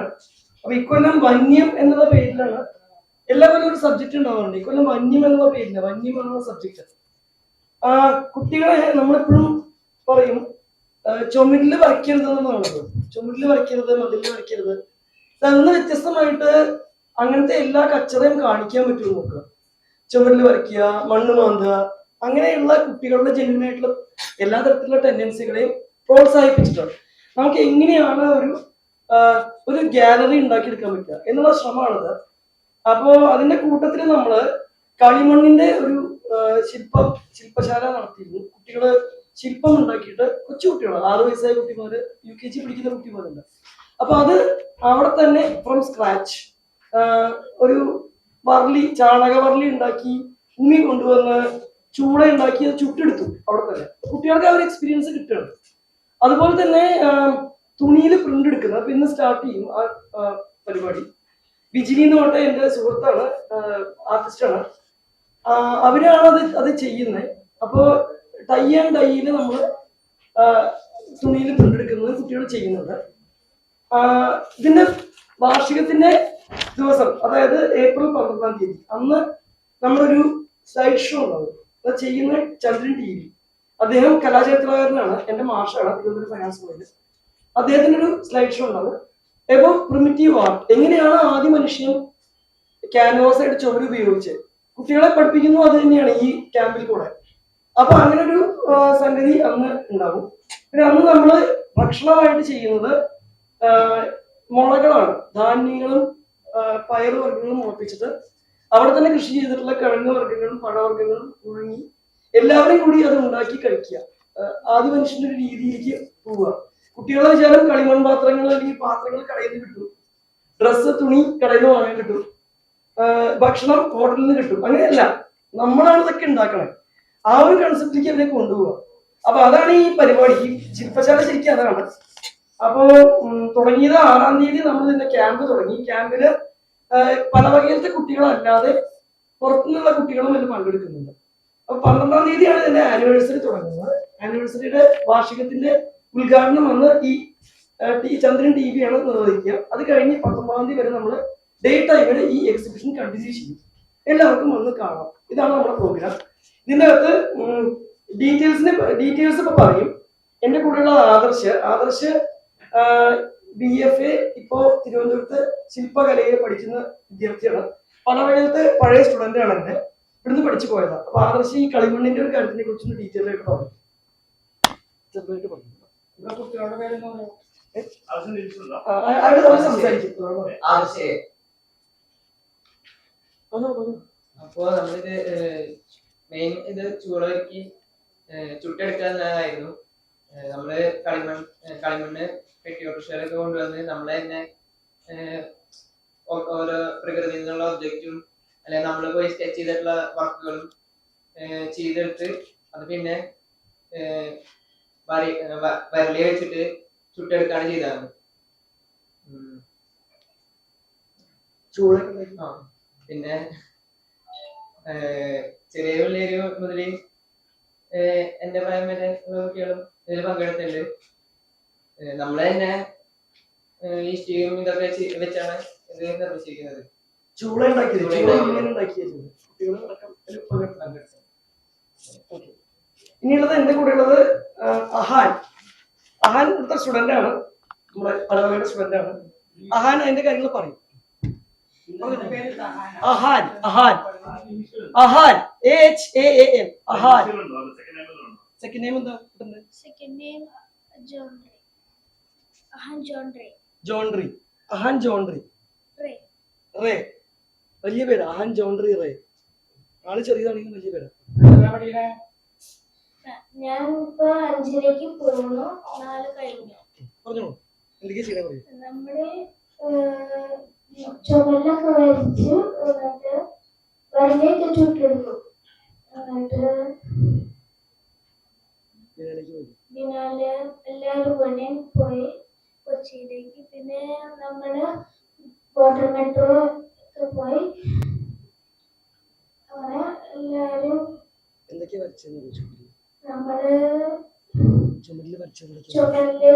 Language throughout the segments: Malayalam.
ആണ്. അപ്പൊ ഇക്കൊല്ലം വന്യം എന്നുള്ള പേരിലാണ് എല്ലാ കൊല്ലം ഒരു സബ്ജക്ട് ഉണ്ടാവാറുണ്ട്. ഇക്കൊല്ലം വന്യം എന്നുള്ള പേരില്ല, വന്യം എന്നുള്ള സബ്ജക്ട്. കുട്ടികളെ നമ്മളെപ്പോഴും പറയും ചുമരില് വരയ്ക്കരുത് എന്നുള്ളത്. ചുമരില് വരയ്ക്കരുത്, മതിലിൽ വരയ്ക്കരുത്. അതിന് വ്യത്യസ്തമായിട്ട് അങ്ങനത്തെ എല്ലാ കച്ചറയും കാണിക്കാൻ പറ്റുമോ നോക്കുക. ചുമരിൽ വരയ്ക്കുക, മണ്ണ് മാന്തുക, അങ്ങനെയുള്ള കുട്ടികളുടെ ജെന്യൂനായിട്ടുള്ള എല്ലാ തരത്തിലുള്ള ടെൻഡൻസികളെയും പ്രോത്സാഹിപ്പിച്ചിട്ടുണ്ട്. നമുക്ക് എങ്ങനെയാണ് ഒരു ഗാലറി ഉണ്ടാക്കിയെടുക്കാൻ പറ്റുക എന്നുള്ള ശ്രമമാണത്. അപ്പോ അതിന്റെ കൂട്ടത്തിൽ നമ്മള് കളിമണ്ണിന്റെ ഒരു ശില്പശാല നടത്തിയിരുന്നു. കുട്ടികള് ശില്പം ഉണ്ടാക്കിയിട്ട്, കൊച്ചു കുട്ടികൾ 6 വയസ്സായ കുട്ടിമാര്, UKG പഠിക്കുന്ന കുട്ടിമാരുണ്ട്. അപ്പൊ അത് അവിടെ തന്നെ ഫ്രം സ്ക്രാച്ച് ഒരു ചാണക വർലി ഉണ്ടാക്കി ഉമ്മി കൊണ്ടുവന്ന് ചൂട ഉണ്ടാക്കി അത് ചുട്ടെടുത്തു അവിടെ തന്നെ. കുട്ടികൾക്ക് ആ ഒരു എക്സ്പീരിയൻസ് കിട്ടുകയാണ്. അതുപോലെ തന്നെ തുണിയിൽ പ്രിന്റ് എടുക്കുന്നത്. അപ്പൊ ഇന്ന് സ്റ്റാർട്ട് ചെയ്യും ആ പരിപാടി. വിജിലി എന്ന് പറഞ്ഞ എന്റെ സുഹൃത്താണ്, ആർട്ടിസ്റ്റാണ്. അവരാണ് അത് ചെയ്യുന്നത്. അപ്പോ ടൈ ആൻഡ് ഡൈയില് നമ്മള് തുണിയിൽ പ്രിന്റ് എടുക്കുന്നത് കുട്ടികൾ ചെയ്യുന്നുണ്ട്. ഇതിന്റെ വാർഷികത്തിന്റെ ദിവസം, അതായത് ഏപ്രിൽ 12-ാം തീയതി, അന്ന് നമ്മളൊരു സ്ലൈഡ് ഷോ ഉണ്ടാവും. അത് ചെയ്യുന്ന ചന്ദ്രൻ TV. അദ്ദേഹം കലാചരിത്രകാരനാണ്, എന്റെ മാഷാണ്, തിരുവനന്തപുരം ഫൈനാൻസ് കോളേജിൽ. അദ്ദേഹത്തിന്റെ ഒരു സ്ലൈഡ് ഷോ ഉണ്ടാവും. എബോ പ്രിമിറ്റീവ് ആർട്ട്, എങ്ങനെയാണ് ആദ്യ മനുഷ്യൻ ക്യാൻവാസ് ആയിട്ട് ചുവട് ഉപയോഗിച്ച് കുട്ടികളെ പഠിപ്പിക്കുന്നു. അത് തന്നെയാണ് ഈ ക്യാമ്പിൽ കൂടെ. അപ്പൊ അങ്ങനെ ഒരു സംഗതി അന്ന് ഉണ്ടാവും. പിന്നെ അന്ന് നമ്മള് ഭക്ഷണമായിട്ട് ചെയ്യുന്നത് മുളകളാണ്. ധാന്യങ്ങളും പയറുവർഗ്ഗങ്ങളും മുളപ്പിച്ചിട്ട് അവിടെ തന്നെ കൃഷി ചെയ്തിട്ടുള്ള കിഴങ്ങ് വർഗ്ഗങ്ങളും പഴവർഗ്ഗങ്ങളും പുഴുങ്ങി എല്ലാവരും കൂടി അത് ഉണ്ടാക്കി കഴിക്കുക. ആദ്യ മനുഷ്യന്റെ ഒരു രീതിയിലേക്ക് പോവുക. കുട്ടികളെ വിചാരം കളിമൺ പാത്രങ്ങൾ അല്ലെങ്കിൽ പാത്രങ്ങൾ കടയിൽ നിന്ന് കിട്ടും, ഡ്രസ്സ് തുണി കടയിൽ നിന്ന് വാങ്ങാൻ കിട്ടും, ഭക്ഷണം ഹോട്ടലിൽ നിന്ന് കിട്ടും. അങ്ങനെയല്ല, നമ്മളാണ് ഇതൊക്കെ ഉണ്ടാക്കണേ. ആ ഒരു കൺസെപ്റ്റിലേക്ക് അവരെ കൊണ്ടുപോവുക. അപ്പൊ അതാണ് ഈ പരിപാടി. ഈ ശില്പശാല ശരിക്കും അതാണ്. അപ്പോ തുടങ്ങിയത് 6-ാം തീയതി നമ്മൾ ഇതിന്റെ ക്യാമ്പ് തുടങ്ങി. ക്യാമ്പില് പല വകയിലത്തെ കുട്ടികളല്ലാതെ പുറത്തുനിന്നുള്ള കുട്ടികളും ഇതിൽ പങ്കെടുക്കുന്നുണ്ട്. അപ്പൊ 12-ാം തീയതിയാണ് ഇതിന്റെ ആനിവേഴ്സറി തുടങ്ങുന്നത്. ആനിവേഴ്സറിയുടെ വാർഷികത്തിന്റെ ഉദ്ഘാടനം വന്ന് ഈ ചന്ദ്രൻ TV ആണ് നിർവഹിക്കുക. അത് കഴിഞ്ഞ് 19-ാം തീയതി വരെ നമ്മൾ ഡേ ടൈമിൽ ഈ എക്സിബിഷൻ കണ്ടിന്യൂ ചെയ്യും. എല്ലാവർക്കും വന്ന് കാണാം. ഇതാണ് നമ്മുടെ പ്രോഗ്രാം. ഇതിന്റെ അകത്ത് ഡീറ്റെയിൽസ് ഇപ്പൊ പറയും. എന്റെ കൂടെയുള്ള ആദർശ് BFA ഇപ്പോ തിരുവനന്തപുരത്ത് ശില്പകലയെ പഠിക്കുന്ന വിദ്യാർത്ഥിയാണ്. പലവഴിയത്തെ പഴയ സ്റ്റുഡന്റ് ആണ്. എന്റെ ഇവിടുന്ന് പഠിച്ചു പോയതാണ്. അപ്പൊ ആദർശ് ഈ കളിമണ്ണിന്റെ ഒരു കാര്യത്തിനെ കുറിച്ച് ഡീറ്റെയിൽ ആയിട്ട് പറയും. ചെറുതായിട്ട് പറഞ്ഞു. അപ്പോ നമ്മളിത് മെയിൻ ഇത് ചൂടാക്കി ചുട്ടെടുക്കാനായിരുന്നു. നമ്മള് കളിമണ്ണ് പെട്ടിയോട്ടുഷാലൊക്കെ കൊണ്ടുവന്ന് നമ്മളെ തന്നെ ഓരോ പ്രകൃതിയിൽ നിന്നുള്ള ഒബ്ജക്റ്റും അല്ലെങ്കിൽ നമ്മൾ പോയി സ്കെച്ച് ചെയ്തിട്ടുള്ള വർക്കുകളും ചെയ്തെടുത്ത് അത് പിന്നെ വരലി വെച്ചിട്ട് ചുട്ടെടുക്കാണ് ചെയ്തത്. പിന്നെ ചെറിയ പിള്ളേര് മുതല് എന്റെ പ്രായം വരെ കുട്ടികളും ഇതിൽ പങ്കെടുത്തിട്ടുണ്ട്. നമ്മളെ തന്നെ ഈ സ്റ്റീം ഇതൊക്കെ വെച്ചാണ് ഇത് നിർമ്മിച്ചിരിക്കുന്നത്. ഇനിയുള്ളത് എന്റെ കൂടെ ഉള്ളത് അഹാൻ ഇവിടുത്തെ സ്റ്റുഡന്റ് ആണ്, നമ്മുടെ പലവകയുടെ സ്റ്റുഡന്റ് ആണ്. അഹാൻ അതിന്റെ കാര്യങ്ങൾ പറയും. Ahaan AHAAN Ahaan. Second name എന്താ? സെക്കൻഡ് നെയിം അഹാൻ ജോൺറി റേ. വലിയ പേര് അഹാൻ ജോൺറി റേ. ആള് ചെറിയതാണെങ്കിലും വലിയ പേരാ. ഞാൻ ഇപ്പൊ 5ലേക്ക് പോകുന്നു. 4 കഴിഞ്ഞു. പറഞ്ഞോളൂ, എന്തൊക്കെയാ ചെയ്യണേ പറയൂ. നമ്മള് ചുവലൊക്കെ വരച്ച് എന്നിട്ട് വരലേക്ക് ചുട്ടെടുക്കും. എന്നിട്ട് ബിനാലെ എല്ലാവരും കൂടെയും പോയി കൊച്ചിയിലേക്ക്. പിന്നെ നമ്മള് വാട്ടർ മെട്രോ ഒക്കെ പോയി അങ്ങനെ എല്ലാരും നമ്മള് ചുമരിൽ വരച്ചുകൊണ്ടിരിക്കുന്നത്? ചുമരില്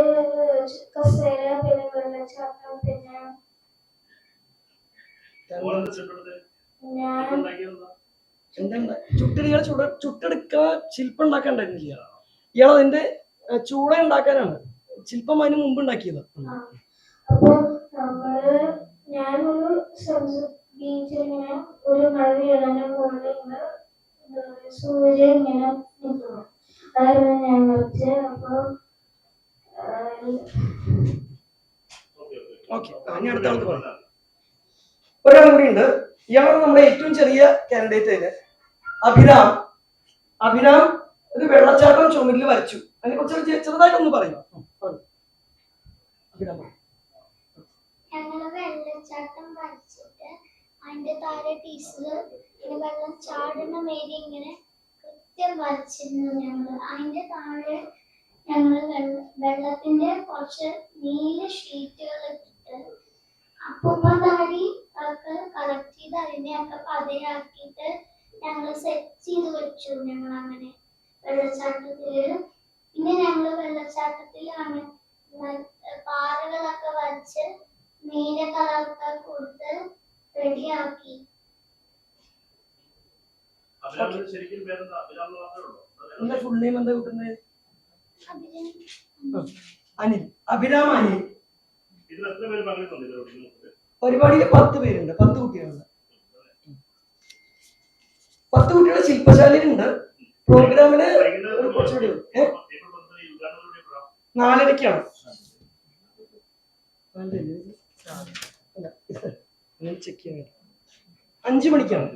കസേര, പിന്നെ വെള്ളച്ചാട്ടം, പിന്നെ ഞാൻ എന്താ ചുട്ടരികൾ ചുട്ടെടുക്കാൻ ശില്പം ഉണ്ടാക്കാണ്ടായിരുന്നില്ല. ഇയാൾ അതിന്റെ ചൂള ഉണ്ടാക്കാനാണ് ശില്പം അതിന് മുമ്പ് ഉണ്ടാക്കിയത്. അപ്പൊ ഞാനൊരു ബീച്ചിൽ ഇങ്ങനെ ഒരു മഴ വീഴാനും മുകളിൽ ഇങ്ങനെ സൂര്യൻ ഇങ്ങനെ നിൽക്കുന്നു. അതായിരുന്നു ഞാൻ വരച്ച്. അപ്പൊ ഓക്കെ, ഇനി അടുത്ത ആൾക്ക് പറയാം. ഒരാൾ കൂടി ഉണ്ട്. ഇയാളാണ് നമ്മുടെ ഏറ്റവും ചെറിയ കാൻഡിഡേറ്റ്. അഭിരാം. അഭിരാം ഒരു വെള്ളച്ചാട്ടം ചുമരിൽ വരച്ചു. അതിനെ കുറിച്ച് ചെറുതായിട്ടൊന്ന് പറയും. അഭിരാം ഞങ്ങള് വെള്ളച്ചാട്ടം വരച്ചിട്ട് അതിന്റെ താഴെ ടീച്ചർ ഇങ്ങനെ വെള്ളം ചാടുന്ന മേലെ ഇങ്ങനെ കൃത്യം വരച്ചിരുന്നു. അതിന്റെ താഴെ ഞങ്ങള് വെള്ളത്തിന്റെ കുറച്ച് നീല ഷീറ്റുകൾ ഇട്ടിട്ട് അപ്പൂപ്പ താടി ഒക്കെ കളക്ട് ചെയ്ത് അതിനെയൊക്കെ പതയാക്കിയിട്ട് ഞങ്ങൾ സെറ്റ് ചെയ്ത് വെച്ചു. ഞങ്ങൾ അങ്ങനെ വെള്ളച്ചാട്ടത്തില് പിന്നെ ഞങ്ങള് വെള്ളച്ചാട്ടത്തിലാണ് പാറകളൊക്കെ വരച്ച് നീല കളറൊക്കെ കൊടുത്ത് റെഡിയാക്കി. ഫുൾ നെയിം എന്താ കൂട്ടുന്നത്? അനിൽ. അഭിരാം അനിൽ. പരിപാടിയിൽ 10 പേരുണ്ട്, 10 കുട്ടികളുണ്ട്. 10 കുട്ടികൾ ശില്പശാലയിലുണ്ട്. പ്രോഗ്രാമിന് കുറച്ചുകൂടി 4:30ക്കാണ്. ചെക്ക് ചെയ്യാൻ 5 മണിക്കാണ്.